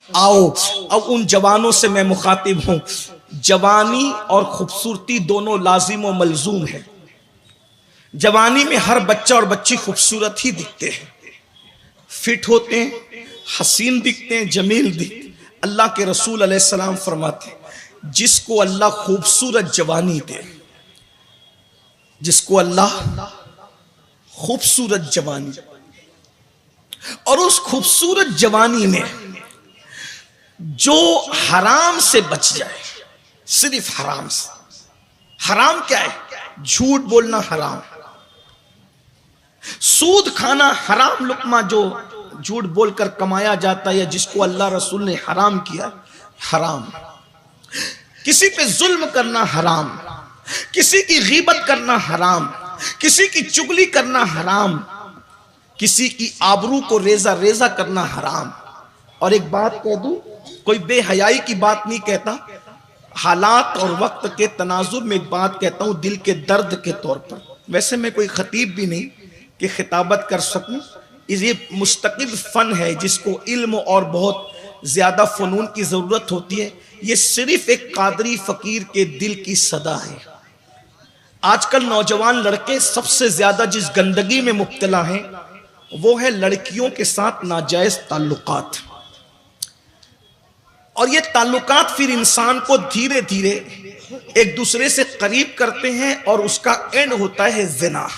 आओ अब उन जवानों से मैं मुखातिब हूं। जवानी और खूबसूरती दोनों लाजिम और मलजूम है। जवानी में हर बच्चा और बच्ची खूबसूरत ही दिखते हैं, फिट होते हैं, हसीन दिखते हैं, जमील दिखते हैं। अल्लाह के रसूल अलैहिस्सलाम फरमाते हैं जिसको अल्लाह खूबसूरत जवानी दे, जिसको अल्लाह खूबसूरत जवानी, और उस खूबसूरत जवानी में जो हराम से बच जाए, सिर्फ हराम से। हराम क्या है? झूठ बोलना हराम, सूद खाना हराम, लुकमा जो झूठ बोलकर कमाया जाता है या जिसको अल्लाह रसूल ने हराम किया, हराम। किसी पे जुल्म करना हराम, किसी की गीबत करना हराम, किसी की चुगली करना हराम, किसी की आबरू को रेजा रेजा करना हराम। और एक बात कह दूं, कोई बेहयाई की बात नहीं कहता, हालात और वक्त के तनाजुर में एक बात कहता हूं दिल के दर्द के तौर पर। वैसे मैं कोई खतीब भी नहीं कि खिताबत कर सकूं, ये मुस्तकिल फन है जिसको इल्म और बहुत ज्यादा फनून की जरूरत होती है। ये सिर्फ एक कादरी फकीर के दिल की सदा है। आजकल नौजवान लड़के सबसे ज्यादा जिस गंदगी में मुब्तला हैं वो है लड़कियों के साथ नाजायज ताल्लुकात। और ये ताल्लुकात फिर इंसान को धीरे धीरे एक दूसरे से करीब करते हैं और उसका एंड होता है ज़िना।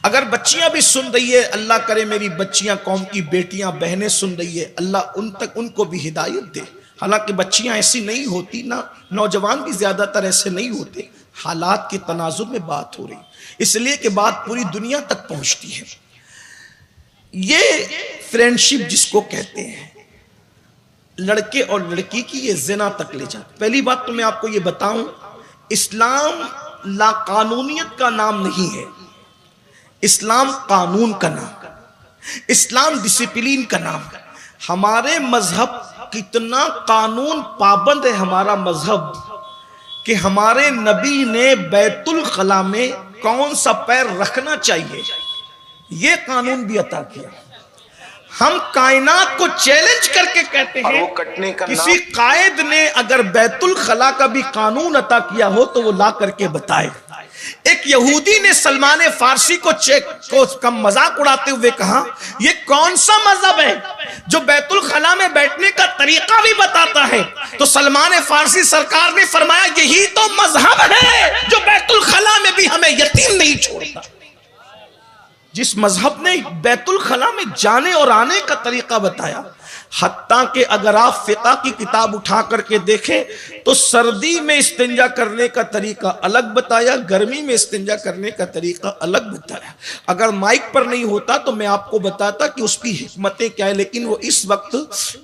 अगर बच्चियां भी सुन रही है, अल्लाह करे मेरी बच्चियां, कौम की बेटियां बहनें सुन रही है, अल्लाह उन तक उनको भी हिदायत दे। हालांकि बच्चियां ऐसी नहीं होती ना, नौजवान भी ज्यादातर ऐसे नहीं होते, हालात के तनाजुर में बात हो रही, इसलिए कि बात पूरी दुनिया तक पहुंचती है। ये फ्रेंडशिप जिसको कहते हैं, लड़के और लड़की की, ये ज़िना तक ले जाती। पहली बात तो मैं आपको ये बताऊं, इस्लाम लाकानूनियत का नाम नहीं है, इस्लाम कानून का नाम, इस्लाम डिसिप्लिन का नाम है। हमारे मजहब कितना कानून पाबंद है हमारा मजहब कि हमारे नबी ने बैतुल खला में कौन सा पैर रखना चाहिए ये कानून भी अता किया। हम कायनात को चैलेंज करके कहते हैं वो कटने का किसी कायद ने अगर बैतुल खला का भी कानून अता किया हो तो वो ला करके बताए। एक यहूदी ने सलमान फारसी को मजाक उड़ाते हुए कहा, ये कौन सा मजहब है जो बैतुल खला में बैठने का तरीका भी बताता है? तो सलमान फारसी सरकार ने फरमाया, यही तो मजहब है जो बैतुल खला में भी हमें यतीम नहीं छोड़ता। जिस मजहब ने बैतुल खला में जाने और आने का तरीका बताया, हत्ता कि अगर आप फिक़ा की किताब उठा करके देखें तो सर्दी में इस्तिंजा करने का तरीका अलग बताया, गर्मी में इस्तिंजा करने का तरीका अलग बताया। अगर माइक पर नहीं होता तो मैं आपको बताता कि उसकी हिकमतें क्या है, लेकिन वो इस वक्त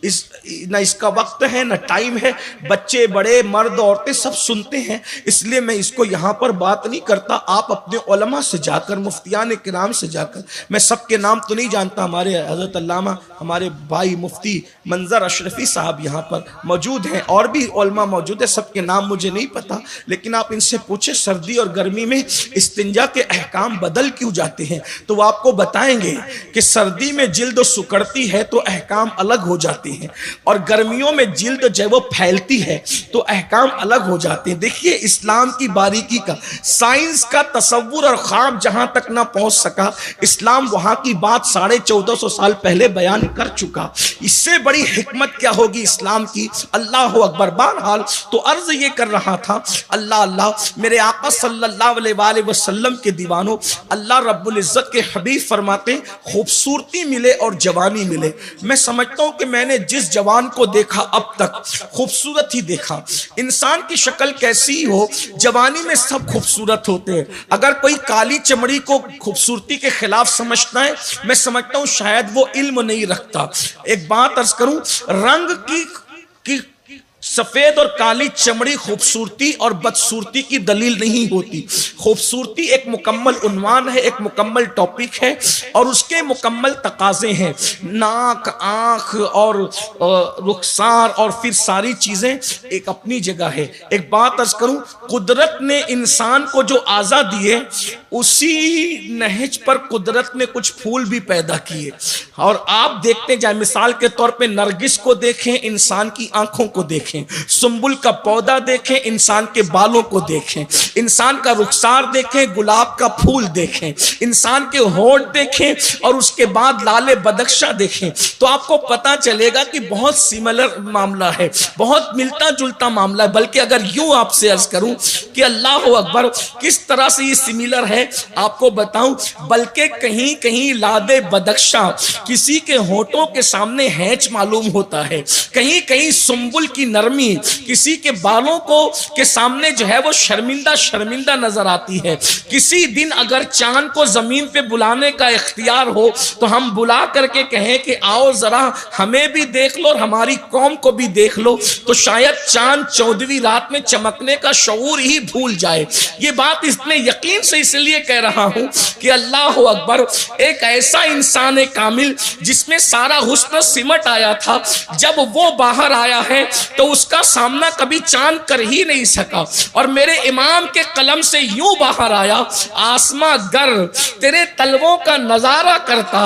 न इसका वक्त है न टाइम है, बच्चे बड़े मर्द औरतें सब सुनते हैं, इसलिए मैं इसको यहाँ पर बात नहीं करता। आप अपने उलमा से जाकर, मुफ्तियान किराम से जाकर, मैं सबके नाम तो नहीं जानता, हमारे हजरत अल्लामा हमारे भाई मुफ्ती मंजर अशरफी साहब यहाँ पर मौजूद हैं और भी उलमा मौजूद है, सबके नाम मुझे नहीं पता, लेकिन आप इनसे पूछे सर्दी और गर्मी में इस्तिंजा के अहकाम बदल क्यों जाते हैं तो वो आपको बताएंगे कि सर्दी में जिल्द सुकड़ती है तो अहकाम अलग हो जाते हैं, और गर्मियों में जिल्द जब वो फैलती है तो अहकाम अलग हो जाते हैं। देखिए इस्लाम की बारीकी का, साइंस का तसव्वुर और ख्वाब जहां तक ना पहुंच सका, इस्लाम वहां की बात 1450 साल पहले बयान कर चुका। इससे बड़ी हिकमत क्या होगी इस्लाम की? अल्लाह अकबर। बहरहाल तो अर्ज ये कर रहा था, अल्लाह अल्लाह मेरे आका सल्लल्लाहु अलैहि वसल्लम के दीवानों, अल्लाह रब्बुल इज्जत के हबीब फरमाते खूबसूरती मिले और जवानी मिले। मैं समझता हूं कि मैंने जिस जवान को देखा अब तक खूबसूरत ही देखा। इंसान की शक्ल कैसी हो, जवानी में सब खूबसूरत होते हैं। अगर कोई काली चमड़ी को खूबसूरती के खिलाफ समझता है, मैं समझता हूं शायद वो इल्म नहीं रखता। एक बात अर्ज करूं, रंग की सफेद और काली चमड़ी खूबसूरती और बदसूरती की दलील नहीं होती। खूबसूरती एक मुकम्मल उन्वान है, एक मुकम्मल टॉपिक है और उसके मुकम्मल तकाजे हैं। नाक, आंख और रुखसार और फिर सारी चीजें एक अपनी जगह है। एक बात अर्ज करूं, कुदरत ने इंसान को जो आज़ा दिए उसी नहज पर कुदरत ने कुछ फूल भी पैदा किए। और आप देखते जाए, मिसाल के तौर पे नरगिस को देखें, इंसान की आंखों को देखें, सुंबुल का पौधा देखें, इंसान के बालों को देखें, इंसान का रुखसार देखें, गुलाब का फूल देखें, इंसान के होंठ देखें और उसके बाद लाले बदख्शा देखें, तो आपको पता चलेगा कि बहुत सिमिलर मामला है, बहुत मिलता जुलता मामला है। बल्कि अगर यूं आपसे अर्ज करूं कि अल्लाह अकबर किस तरह से ये सिमिलर है आपको बताऊं, बल्कि कहीं कहीं लादे बदख्शा किसी के होंठों के सामने हैच मालूम होता है, कहीं कहीं सुंबुल की नरमी किसी के बालों को के सामने जो है वो शर्मिंदा शर्मिंदा नजर आती है। किसी दिन अगर चांद को जमीन पे बुलाने का इख्तियार हो तो हम बुला करके कहें कि आओ जरा हमें भी देख लो और हमारी कौम को भी देख लो, तो शायद चांद 14वीं रात में चमकने का शऊर ही भूल जाए। ये बात इसमें यकीन से इसलिए कह रहा हूं कि अल्लाह अकबर एक ऐसा इंसान है कामिल जिसमें सारा हुस्न सिमट आया था, जब वो बाहर आया है तो उसका सामना कभी चांद कर ही नहीं सका। और मेरे इमाम के कलम से यूं बाहर आया, आसमां गर तेरे तलवों का नजारा करता,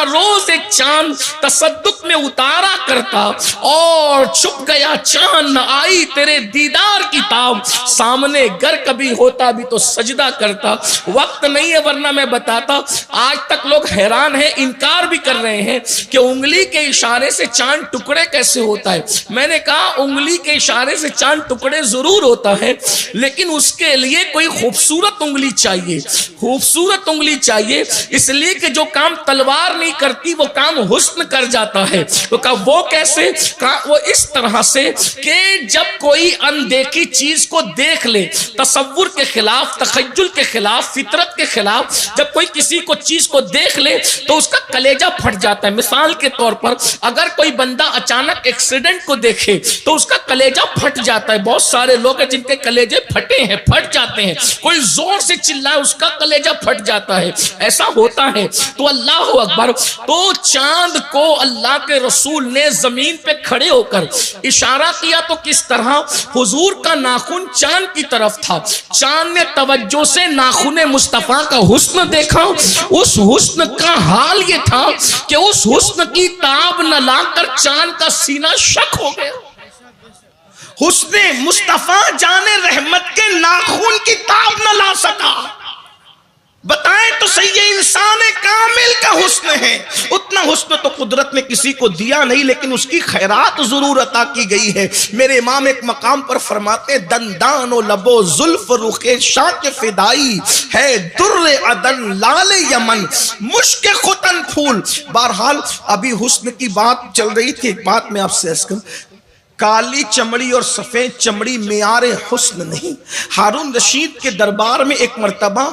रोज एक चांद तसद्दुक में उतारा करता, और छुप गया चांद न आई तेरे दीदार की ताब, सामने गर कभी होता भी तो सजदा करता। वक्त नहीं है वरना मैं बताता। आज तक लोग हैरान हैं, इनकार भी कर रहे हैं कि उंगली के इशारे से चांद टुकड़े कैसे होता है। मैंने कहा उंगली के इशारे से चांद टुकड़े जरूर होता है, लेकिन उसके लिए कोई खूबसूरत उंगली चाहिए, खूबसूरत उंगली चाहिए। इसलिए कि जो काम तलवार नहीं करती वो काम हुस्न कर जाता है। तो कहा वो कैसे? कहा वो इस तरह से कि जब कोई अनदेखी चीज को देख ले, तसव्वुर के खिलाफ, तखय्युल के खिलाफ, फितरत के खिलाफ, जब कोई किसी को चीज को देख ले तो उसका कलेजा फट जाता है। मिसाल के तौर पर अगर कोई बंदा अचानक एक्सीडेंट को देखे तो उसका कलेजा फट जाता है। बहुत सारे लोग हैं जिनके कलेजे फटे हैं, फट जाते हैं। कोई जोर से चिल्लाए उसका कलेजा फट जाता है, ऐसा होता है। तो अल्लाह अकबर, तो चांद को अल्लाह के रसूल ने जमीन पे खड़े होकर इशारा किया तो किस तरह? हुजूर का नाखून चांद की तरफ था, चांद ने तवज्जो से नाखूने मुस्तफा का हुस्न देखा। उस हुस्न का हाल ये था कि उस हुस्न की ताब न लाकर चांद का सीना शक हो गया। हुस्ने मुस्तफा जाने रहमत के नाखून की ताब न ला सका। बताएं तो सही, ये इंसान कामिल का हुस्न है। उतना हुस्न तो कुदरत ने किसी को दिया नहीं, लेकिन उसकी खैरात जरूर अता की गई है। मेरे इमाम एक मकाम पर फरमाते, दंदान और लबो जुल्फ रुखे शाक फिदाई है, दुर्रे अदन लाल यमन मुश्क खुतन फूल। बहरहाल अभी हुस्न की बात चल रही थी। एक बात मैं आपसे अर्ज करूं, काली चमड़ी और सफेद चमड़ी मेयार हुस्न नहीं। हारून रशीद के दरबार में एक मर्तबा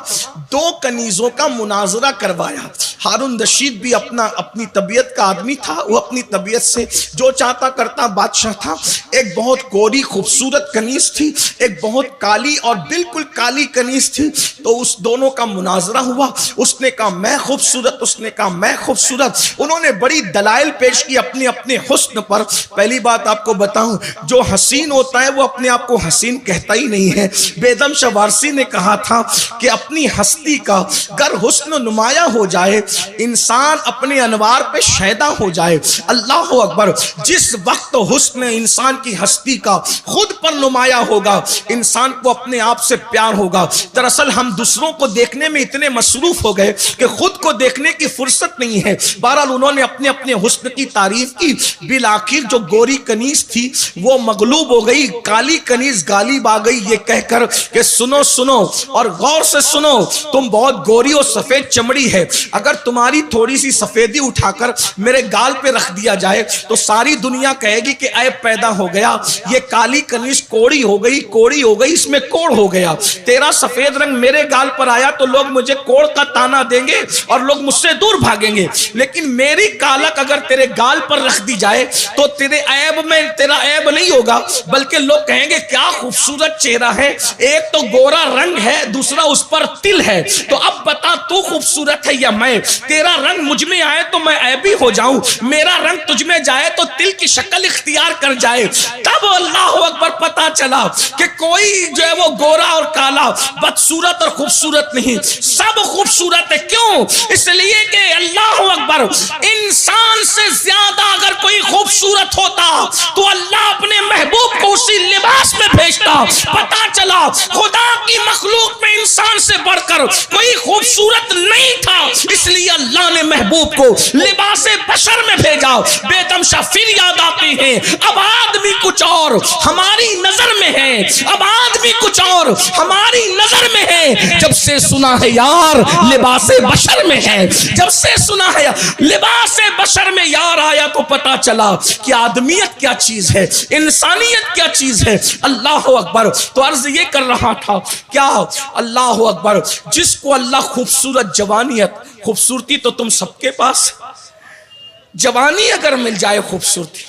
दो कनीजों का मुनाजरा करवाया। हारून रशीद भी अपनी तबीयत का आदमी था, वो अपनी तबीयत से जो चाहता करता बादशाह था। एक बहुत गोरी खूबसूरत कनीज थी, एक बहुत काली और बिल्कुल काली कनीज थी। तो उस दोनों का मुनाजरा हुआ। उसने कहा मैं खूबसूरत, उसने कहा मैं खूबसूरत। उन्होंने बड़ी दलाइल पेश की अपने अपने हुस्न पर। पहली बात आपको बताऊं, जो हसीन होता है वो अपने आप को हसीन कहता ही नहीं है। बेदम शाह वारसी ने कहा था कि अपनी हस्ती का गर हुस्न नुमाया हो जाए, इंसान अपने अनवार पे शैदा हो जाए। अल्लाह अकबर, जिस वक्त हुस्न इंसान की हस्ती का खुद पर नुमाया होगा, इंसान को अपने आप से प्यार होगा। दरअसल हम दूसरों को देखने में इतने मसरूफ हो गए कि खुद को देखने की फुर्सत नहीं है। बहरहाल उन्होंने अपने अपने हुस्न की तारीफ की। बिल आखिर जो गोरी कनीज थी वो मगलूब हो गई, काली कनीज गालिब आ गई ये कहकर कि सुनो सुनो और गौर से सुनो, तुम बहुत गोरी और सफेद चमड़ी है। अगर तुम्हारी थोड़ी सी सफेदी उठाकर मेरे गाल पे रख दिया जाए तो सारी दुनिया कहेगी कि ऐब पैदा हो गया, ये काली कनीज कोड़ी हो गई, कोड़ी हो गई, इसमें कोड़ हो गया। तेरा सफेद रंग मेरे गाल पर आया तो लोग मुझे कोड़ का ताना देंगे और लोग मुझसे दूर भागेंगे। लेकिन मेरी कालक अगर तेरे गाल पर रख दी जाए तो तेरे ऐब में तेरा तेरा ऐब नहीं होगा, बल्कि लोग कहेंगे क्या खूबसूरत चेहरा है, एक तो गोरा रंग है, दूसरा उस पर तिल है, तो अब बता तू खूबसूरत है या मैं? तेरा रंग मुझ में आए तो मैं ऐबी हो जाऊं, मेरा रंग तुझ में जाए तो तिल की शक्ल इख्तियार कर जाए। तब अल्लाह अकबर पता चला कि कोई जो है वो गोरा और काला, बदसूरत और खूबसूरत नहीं, सब खूबसूरत है। क्यों? इसलिए कि अल्लाह अकबर, इंसान से ज्यादा अगर कोई खूबसूरत होता तो अल्लाह अपने महबूब को उसी लिबास में भेजता। पता चला खुदा की मखलूक में इंसान से बढ़कर कोई खूबसूरत नहीं था, इसलिए अल्लाह ने महबूब को लिबासे बशर में भेजा। बेतमशा फिर याद आती है, अब आदमी कुछ और हमारी नजर में है, अब आदमी कुछ और हमारी नजर में है। जब से सुना है यार लिबासे बशर में है, जब से सुना है लिबासे बशर में यार आया तो पता चला कि आदमियत क्या चीज है, इंसानियत क्या चीज है। अल्लाह अकबर। तो अर्ज ये कर रहा था क्या, अल्लाह अकबर, जिसको अल्लाह खूबसूरत जवानियत, खूबसूरती तो तुम सबके पास, जवानी अगर मिल जाए खूबसूरती,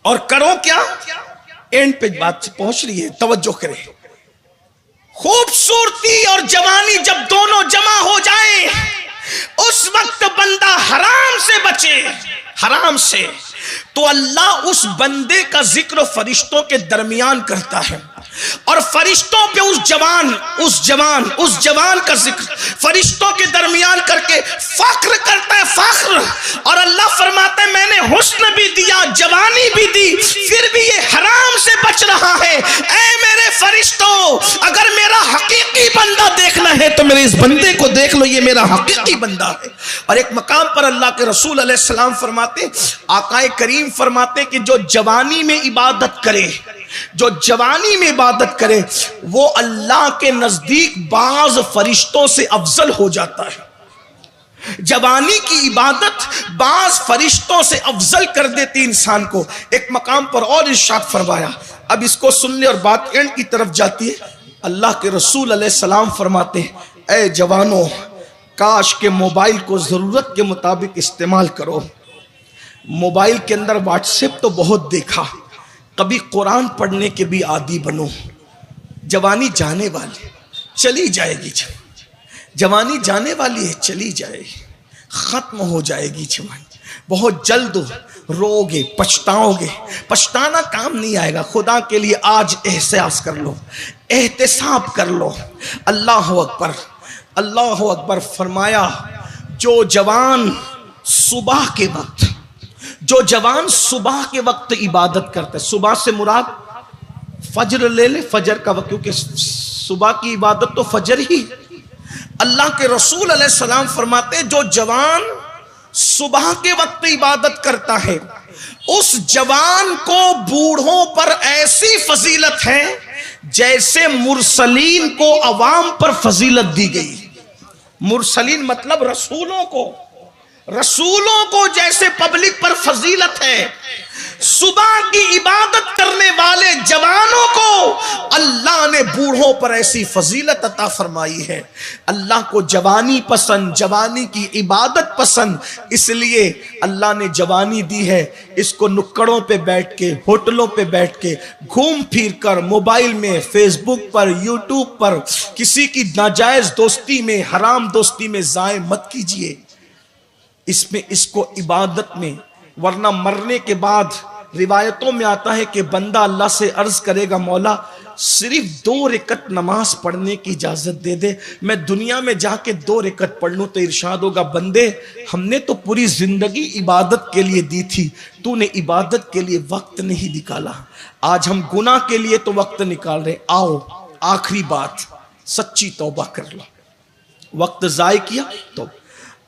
और करो क्या, एंड पे बात पहुंच रही है, तवज्जो करें। खूबसूरती और जवानी जब दोनों जमा हो जाए, उस वक्त बंदा हराम से बचे, हराम से, तो अल्लाह उस बंदे का जिक्र फरिश्तों के दरमियान करता है, और फरिश्तों पे उस जवान का जिक्र फरिश्तों के दरमियान करके फख्र करता है, फख्र। और अल्लाह फरमाता है मैंने हुस्न भी दिया, जवानी भी दी, फिर भी ये हराम से बच रहा है। ऐ मेरे फरिश्तों, अगर मेरा हकीकी बंदा देखना है तो मेरे इस बंदे को देख लो, ये मेरा हकीकी बंदा है। और एक मकाम पर अल्लाह के रसूल अलैहिस्सलाम फरमाते, आकाए करीम फरमाते कि जो जवानी में इबादत करे, जो जवानी में इबादत करे, वो अल्लाह के नजदीक बाज फरिश्तों से अफजल हो जाता है। जवानी की इबादत बाज फरिश्तों से अफजल कर देती इंसान को। एक मकाम पर और इरशाद फरमाया, अब इसको सुन ले और बात एंड की तरफ जाती है। अल्लाह के रसूल अलैहिस्सलाम फरमाते, ऐ जवानों, काश के मोबाइल को जरूरत के मुताबिक इस्तेमाल करो। मोबाइल के अंदर व्हाट्सएप तो बहुत देखा, कभी कुरान पढ़ने के भी आदी बनो। जवानी जाने वाली, चली जाएगी, जवानी जाने वाली है, चली जाएगी, खत्म हो जाएगी जवानी। बहुत जल्द रोगे, पछताओगे, पछताना काम नहीं आएगा। खुदा के लिए आज एहसास कर लो, एहतिसाब कर लो। अल्लाह अकबर, अल्लाह अकबर। फरमाया जो जवान सुबह के वक्त, जो जवान सुबह के वक्त इबादत करते, सुबह से मुराद फजर ले ले, फजर का वक्त, क्योंकि सुबह की इबादत तो फजर ही। अल्लाह के रसूल अलैहिस्सलाम फरमाते जो जवान सुबह के वक्त इबादत करता है, उस जवान को बूढ़ों पर ऐसी फजीलत है जैसे मुरसलीन को अवाम पर फजीलत दी गई। मुरसलीन मतलब रसूलों को, रसूलों को जैसे पब्लिक पर फजीलत है, सुबह की इबादत करने वाले जवानों को अल्लाह ने बूढ़ों पर ऐसी फजीलत अता फरमाई है। अल्लाह को जवानी पसंद, जवानी की इबादत पसंद, इसलिए अल्लाह ने जवानी दी है। इसको नुक्कड़ों पे बैठ के, होटलों पे बैठ के, घूम फिर कर, मोबाइल में, फेसबुक पर, यूट्यूब पर, किसी की नाजायज दोस्ती में, हराम दोस्ती में जाए मत कीजिए। इसमें इसको इबादत में, वरना मरने के बाद रिवायतों में आता है कि बंदा अल्लाह से अर्ज करेगा, मौला सिर्फ 2 रकत नमाज पढ़ने की इजाजत दे दे, मैं दुनिया में जाके 2 रकत पढ़ लूं। तो इरशाद होगा, बंदे हमने तो पूरी जिंदगी इबादत के लिए दी थी, तूने इबादत के लिए वक्त नहीं निकाला। आज हम गुनाह के लिए तो वक्त निकाल रहे, आओ आखिरी बात, सच्ची तौबा कर लो। वक्त जाय किया तो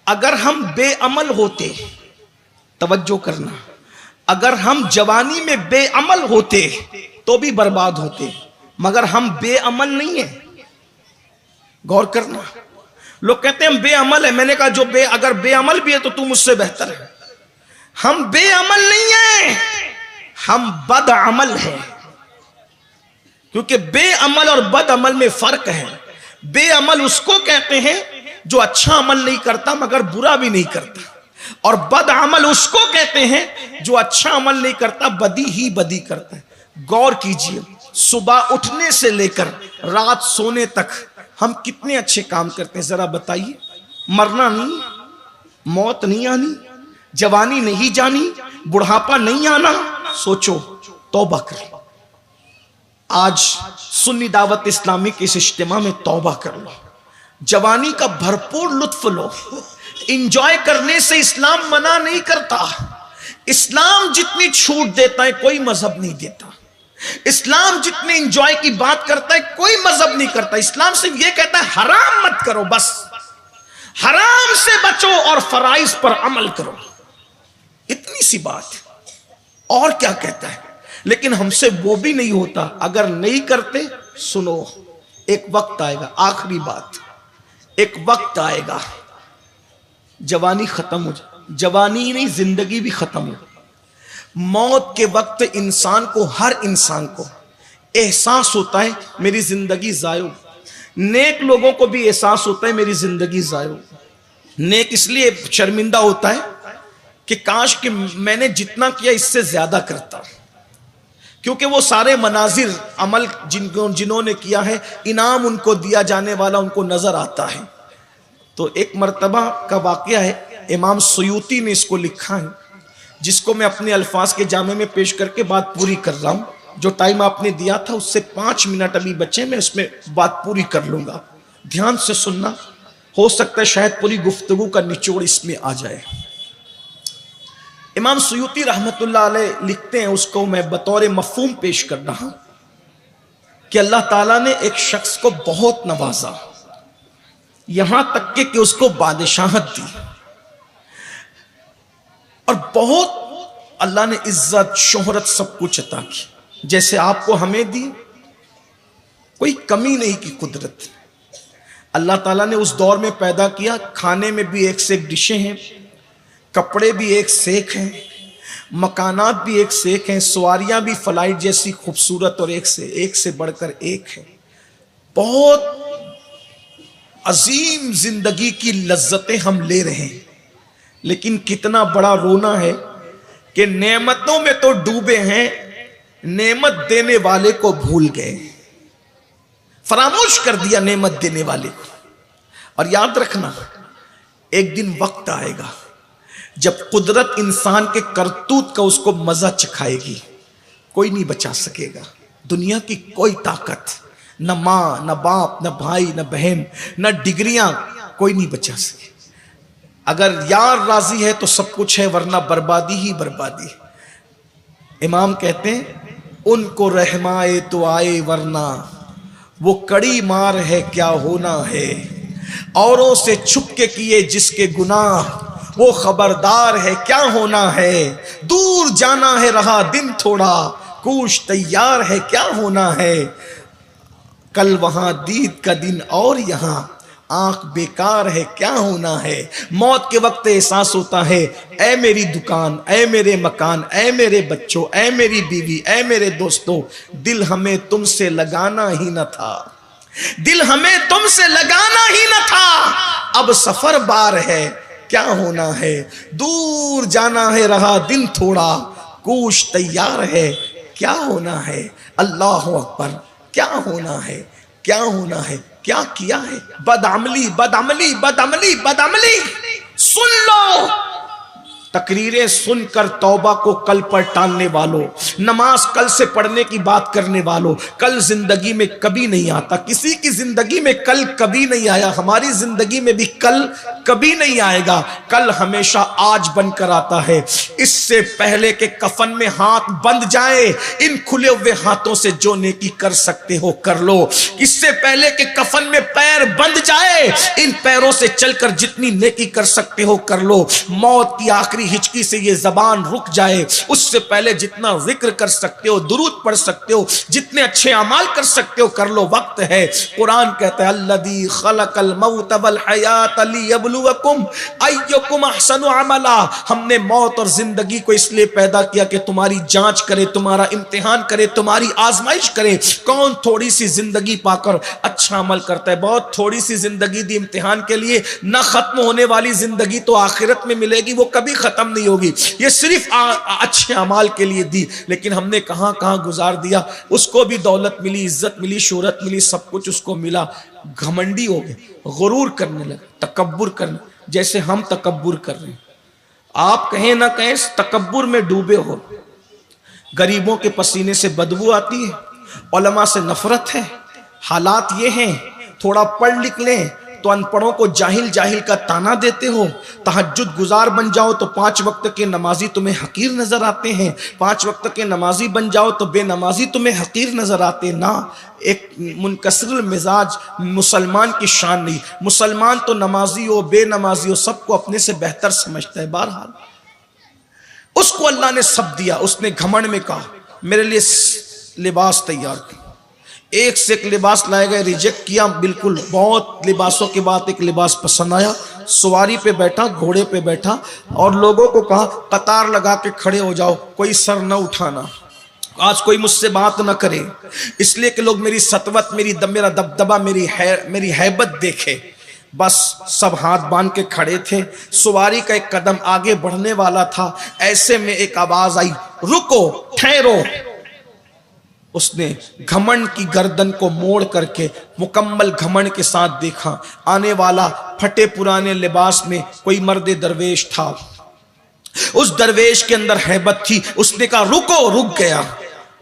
अगर हम बेअमल होते, तवज्जो करना, अगर हम जवानी में बेअमल होते तो भी बर्बाद होते, मगर हम बेअमल नहीं है। गौर करना, लोग कहते हैं हम बेअमल है, मैंने कहा जो अगर बेअमल भी है तो तू मुझसे बेहतर है। हम बेअमल नहीं है, हम बदअमल है, क्योंकि बेअमल और बदअमल में फर्क है। बेअमल उसको कहते हैं जो अच्छा अमल नहीं करता मगर बुरा भी नहीं करता, और बद अमल उसको कहते हैं जो अच्छा अमल नहीं करता, बदी ही बदी करता है। गौर कीजिए, सुबह उठने से लेकर रात सोने तक हम कितने अच्छे काम करते हैं, जरा बताइए। मरना नहीं, मौत नहीं आनी, जवानी नहीं जानी, बुढ़ापा नहीं आना। सोचो, तौबा कर। आज सुन्नी दावत इस्लामी के इस इज्तिमा में तौबा कर लो, जवानी का भरपूर लुत्फ लो। इंजॉय करने से इस्लाम मना नहीं करता। इस्लाम जितनी छूट देता है कोई मजहब नहीं देता। इस्लाम जितने इंजॉय की बात करता है कोई मजहब नहीं करता। इस्लाम सिर्फ यह कहता है हराम मत करो, बस हराम से बचो और फराइज पर अमल करो, इतनी सी बात। और क्या कहता है? लेकिन हमसे वो भी नहीं होता। अगर नहीं करते, सुनो, एक वक्त आएगा, आखिरी बात, एक वक्त आएगा जवानी खत्म हो जाए। जवानी ही नहीं, जिंदगी भी खत्म हो। मौत के वक्त इंसान को, हर इंसान को एहसास होता है मेरी जिंदगी जायो। नेक लोगों को भी एहसास होता है मेरी जिंदगी जायो। नेक इसलिए शर्मिंदा होता है कि काश कि मैंने जितना किया इससे ज्यादा करता, क्योंकि वो सारे मनाजिर अमल जिन्होंने किया है, इनाम उनको दिया जाने वाला उनको नजर आता है। तो एक मर्तबा का वाकया है, इमाम सुयूती ने इसको लिखा है, जिसको मैं अपने अल्फाज के जामे में पेश करके बात पूरी कर रहा हूं। जो टाइम आपने दिया था उससे 5 मिनट अभी बचे, मैं उसमें बात पूरी कर लूंगा। ध्यान से सुनना, हो सकता है शायद पूरी गुफ्तगू का निचोड़ इसमें आ जाए। इमाम सुयूती रहमतुल्लाह अलैह लिखते हैं, उसको मैं बतौर मफहूम पेश कर रहा हूं कि अल्लाह ताला ने एक शख्स को बहुत नवाजा, यहां तक कि उसको बादशाहत दी, और बहुत अल्लाह ने इज्जत शोहरत सब कुछ अता की, जैसे आपको हमें दी। कोई कमी नहीं की कुदरत अल्लाह ताला ने उस दौर में पैदा किया। खाने में भी एक से एक डिशें हैं, कपड़े भी एक से एक हैं, मकानात भी एक से एक हैं, सवारियां भी फ्लाइट जैसी खूबसूरत और एक से बढ़कर एक है। बहुत अजीम जिंदगी की लज्जतें हम ले रहे हैं, लेकिन कितना बड़ा रोना है कि नेमतों में तो डूबे हैं, नेमत देने वाले को भूल गए, फरामोश कर दिया नेमत देने वाले को। और याद रखना, एक दिन वक्त आएगा जब कुदरत इंसान के करतूत का उसको मजा चखाएगी, कोई नहीं बचा सकेगा। दुनिया की कोई ताकत, न मां, न बाप, न भाई, न बहन, न डिग्रियां, कोई नहीं बचा सके। अगर यार राजी है तो सब कुछ है, वरना बर्बादी ही बर्बादी। इमाम कहते हैं उनको रहमाए तो आए, वरना वो कड़ी मार है क्या होना है। औरों से छुप के किए जिसके गुनाह, वो खबरदार है क्या होना है। दूर जाना है रहा दिन थोड़ा, कूच तैयार है क्या होना है। कल वहां दीद का दिन और यहां आंख बेकार है क्या होना है। मौत के वक्त एहसास होता है, ऐ मेरी दुकान, ऐ मेरे मकान, ऐ मेरे बच्चों, ऐ मेरी बीवी, ऐ मेरे दोस्तों, दिल हमें तुमसे लगाना ही न था, दिल हमें तुमसे लगाना ही न था। अब सफर बार है क्या होना है। दूर जाना है रहा दिन थोड़ा, कूच तैयार है क्या होना है। अल्लाह अकबर, क्या होना है, क्या होना है, क्या किया है। बदअमली बदअमली बदअमली बदअमली। सुन लो, तकरीरें सुनकर तौबा को कल पर टालने वालों, नमाज कल से पढ़ने की बात करने वालों, कल जिंदगी में कभी नहीं आता। किसी की जिंदगी में कल कभी नहीं आया, हमारी जिंदगी में भी कल कभी नहीं आएगा। कल हमेशा आज बनकर आता है। इससे पहले के कफन में हाथ बंध जाए, इन खुले हुए हाथों से जो नेकी कर सकते हो कर लो। इससे पहले के कफन में पैर बंध जाए, इन पैरों से चलकर जितनी नेकी कर सकते हो कर लो। मौत की आखिरी आखिरी हिचकी से ये जबान रुक जाए, उससे पहले जितना जिक्र कर सकते हो, दुरूद पढ़ सकते हो, जितने अच्छे अमाल कर सकते हो कर लो, वक्त है। कुरान कहता है अल्लज़ी खलक़ल मौत वल हयात लियब्लुवकुम अय्युकुम अहसनु अमला। हमने मौत और जिंदगी को इसलिए पैदा किया कि तुम्हारी जांच करे, तुम्हारा इम्तिहान करे, तुम्हारी आजमाइश करे, कौन थोड़ी सी जिंदगी पाकर अच्छा अमल करता है। बहुत थोड़ी सी जिंदगी दी इम्तिहान के लिए, ना खत्म होने वाली जिंदगी तो आखिरत में मिलेगी, वो कभी खत्म नहीं होगी। ये सिर्फ अच्छे अमाल के लिए दी, लेकिन हमने कहां कहां गुजार दिया। उसको भी दौलत मिली, इज्जत मिली, शोहरत मिली, सब कुछ उसको मिला, घमंडी हो गए, गुरूर करने लगे, तकब्बुर करने, जैसे हम तकब्बुर कर रहे हैं। आप कहें ना कहें तकब्बुर में डूबे हो। गरीबों के पसीने से बदबू आती है, उलमा से नफरत है। हालात ये हैं, थोड़ा पढ़ लिख लें तो अनपढ़ों को जाहिल जाहिल का ताना देते हो। तहज्जुद गुजार बन जाओ तो 5 वक्त के नमाजी तुम्हें हकीर नजर आते हैं। 5 वक्त के नमाजी बन जाओ तो बेनमाजी तुम्हें हकीर नजर आते ना। एक मुनकसर मिजाज मुसलमान की शान नहीं। मुसलमान तो नमाजी हो बेनमाजी हो सबको अपने से बेहतर समझता है। बहरहाल उसको अल्लाह ने सब दिया। उसने घमंड में कहा मेरे लिए लिबास तैयार कर। एक से एक लिबास लाए गए, रिजेक्ट किया बिल्कुल। बहुत लिबासों के बाद एक लिबास पसंद आया। सवारी पे बैठा, घोड़े पे बैठा और लोगों को कहा कतार लगा के खड़े हो जाओ, कोई सर न उठाना, आज कोई मुझसे बात न करे, इसलिए कि लोग मेरी सतवत, मेरा दबदबा, मेरी हैबत देखे। बस सब हाथ बांध के खड़े थे। सवारी का एक कदम आगे बढ़ने वाला था, ऐसे में एक आवाज आई, रुको, ठहरो। उसने घमंड की गर्दन को मोड़ करके मुकम्मल घमंड के साथ देखा। आने वाला फटे पुराने लिबास में कोई मर्द दरवेश था। उस दरवेश के अंदर हैबत थी। उसने कहा रुको, रुक गया।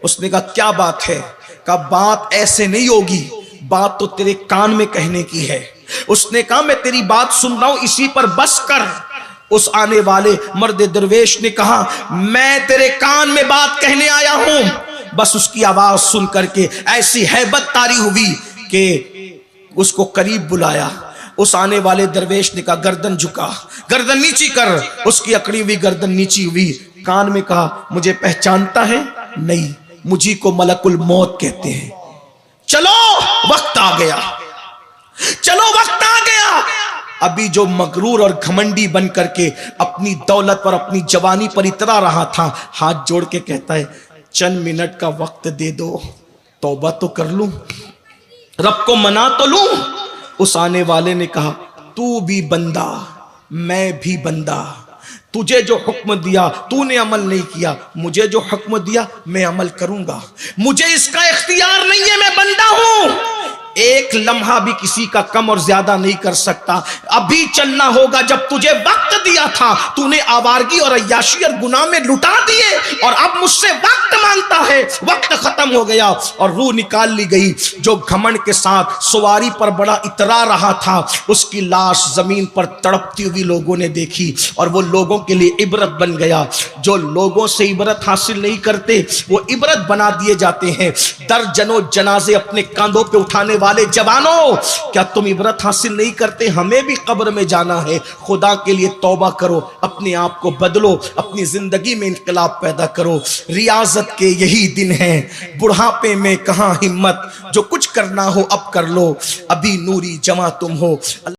उसने कहा क्या बात है? कहा बात ऐसे नहीं होगी, बात तो तेरे कान में कहने की है। उसने कहा मैं तेरी बात सुन रहा हूं, इसी पर बस कर। उस आने वाले मर्द दरवेश ने कहा मैं तेरे कान में बात कहने आया हूं। बस उसकी आवाज सुन करके ऐसी हैबत तारी हुई कि उसको करीब बुलाया। उस आने वाले दरवेश ने कहा गर्दन झुका, गर्दन नीची कर। उसकी अकड़ी हुई गर्दन नीची हुई। कान में कहा मुझे पहचानता है? नहीं, मुझी को मलकुल मौत कहते हैं। चलो वक्त आ गया, चलो वक्त आ गया। अभी जो मगरूर और घमंडी बन करके अपनी दौलत पर, अपनी जवानी पर इतरा रहा था, हाथ जोड़ के कहता है चंद मिनट का वक्त दे दो, तौबा तो कर लूं, रब को मना तो लूं। उस आने वाले ने कहा तू भी बंदा, मैं भी बंदा। तुझे जो हुक्म दिया तूने अमल नहीं किया, मुझे जो हुक्म दिया मैं अमल करूंगा। मुझे इसका इख्तियार नहीं है, मैं बंदा हूं। एक लम्हा भी किसी का कम और ज्यादा नहीं कर सकता। अभी चलना होगा, जब तुझे वक्त दिया था तूने आवारगी और अय्याशी और गुनाह में लुटा दिए और अब मुझसे वक्त मांगता है। वक्त खत्म हो गया और रूह निकाल ली गई। जो घमंड के साथ सवारी पर बड़ा इतरा रहा था, उसकी लाश जमीन पर तड़पती हुई लोगों ने देखी और वो लोगों के लिए इबरत बन गया। जो लोगों से इबरत हासिल नहीं करते वो इबरत बना दिए जाते हैं। दर्जनों जनाजे अपने कांधों पे उठाने वाले जवानों, क्या तुम इबरत हासिल नहीं करते? हमें भी कब्र में जाना है। खुदा के लिए तौबा करो, अपने आप को बदलो, अपनी जिंदगी में इंकलाब पैदा करो। रियाजत के यही दिन हैं, बुढ़ापे में कहां हिम्मत, जो कुछ करना हो अब कर लो, अभी नूरी जमा तुम हो।